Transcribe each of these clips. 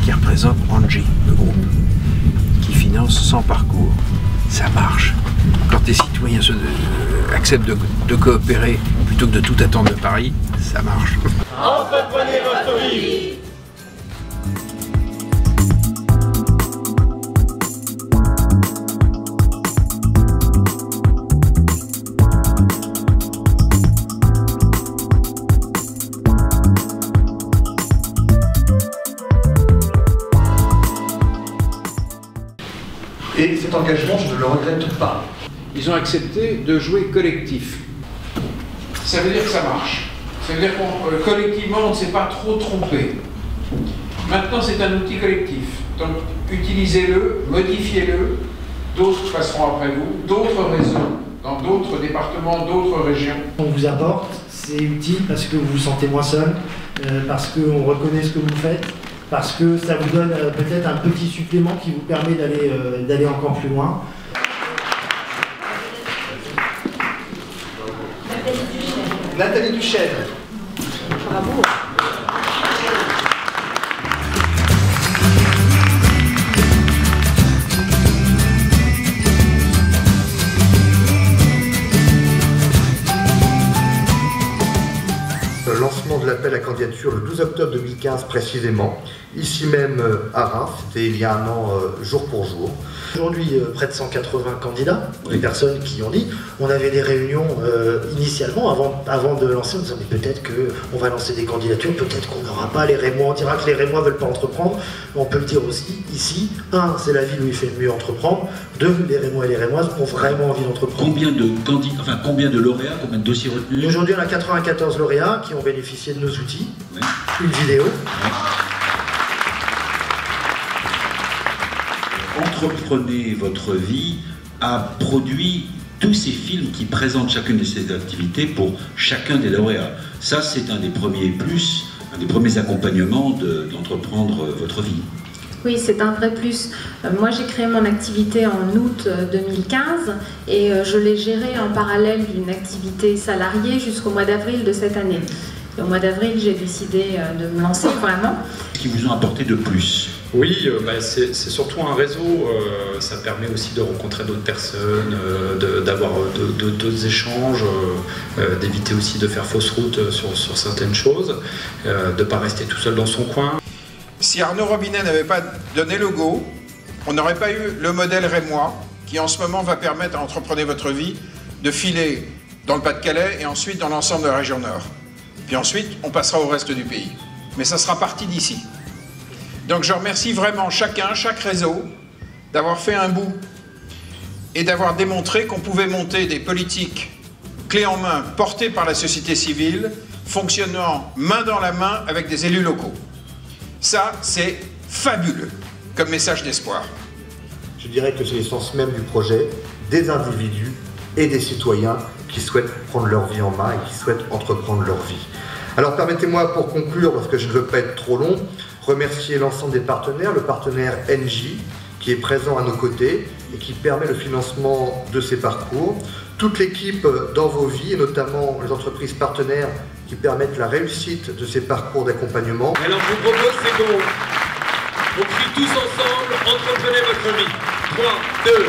qui représente Angie, le groupe, qui finance 100 parcours. Ça marche. Quand les citoyens acceptent de coopérer plutôt que de tout attendre de Paris, ça marche. Entreprenez votre vie. Et cet engagement, je ne le regrette pas. Ils ont accepté de jouer collectif. Ça veut dire que ça marche. Ça veut dire qu'on collectivement, on ne s'est pas trop trompé. Maintenant, c'est un outil collectif. Donc, utilisez-le, modifiez-le. D'autres passeront après vous, d'autres réseaux, dans d'autres départements, d'autres régions. On vous apporte, c'est utile parce que vous vous sentez moins seul, parce qu'on reconnaît ce que vous faites, parce que ça vous donne peut-être un petit supplément qui vous permet d'aller encore plus loin. Nathalie Duchesne. Bravo. Le lancement de l'appel à candidature le 12 octobre 2015 précisément, ici même à Reims, c'était il y a un an jour pour jour. Aujourd'hui, près de 180 candidats, les personnes qui ont dit. On avait des réunions initialement, avant de lancer, en disant mais peut-être qu'on va lancer des candidatures, peut-être qu'on n'aura pas les Rémois, on dira que les Rémois ne veulent pas entreprendre. On peut le dire aussi ici, un, c'est la ville où il fait le mieux entreprendre, deux, les Rémois et les Rémoises ont vraiment envie d'entreprendre. Combien de candidats, enfin combien de lauréats, combien de dossiers retenus? Aujourd'hui, on a 94 lauréats qui ont bénéficié de nos outils, une vidéo. Entreprenez votre vie a produit tous ces films qui présentent chacune de ces activités pour chacun des lauréats. Ça, c'est un des premiers plus, un des premiers accompagnements d'entreprendre votre vie. Oui, c'est un vrai plus. Moi, j'ai créé mon activité en août 2015 et je l'ai gérée en parallèle d'une activité salariée jusqu'au mois d'avril de cette année. Et au mois d'avril, j'ai décidé de me lancer vraiment. Qui vous ont apporté de plus? Oui, c'est surtout un réseau, ça permet aussi de rencontrer d'autres personnes, d'avoir d'autres échanges, d'éviter aussi de faire fausse route sur certaines choses, de ne pas rester tout seul dans son coin. Si Arnaud Robinet n'avait pas donné le go, on n'aurait pas eu le modèle rémois qui en ce moment va permettre à Entreprenez votre vie de filer dans le Pas-de-Calais et ensuite dans l'ensemble de la région Nord. Puis ensuite, on passera au reste du pays. Mais ça sera parti d'ici. Donc je remercie vraiment chaque réseau, d'avoir fait un bout et d'avoir démontré qu'on pouvait monter des politiques clés en main, portées par la société civile, fonctionnant main dans la main avec des élus locaux. Ça, c'est fabuleux comme message d'espoir. Je dirais que c'est l'essence même du projet, des individus et des citoyens qui souhaitent prendre leur vie en main et qui souhaitent entreprendre leur vie. Alors permettez-moi pour conclure, parce que je ne veux pas être trop long, remercier l'ensemble des partenaires, le partenaire NJ qui est présent à nos côtés et qui permet le financement de ces parcours, toute l'équipe dans vos vies et notamment les entreprises partenaires qui permettent la réussite de ces parcours d'accompagnement. Alors je vous propose, c'est qu'on crie tous ensemble, entreprenez votre vie. 3, 2, 1,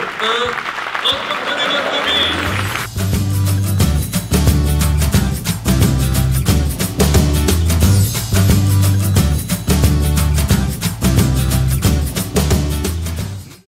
entreprenez votre vie.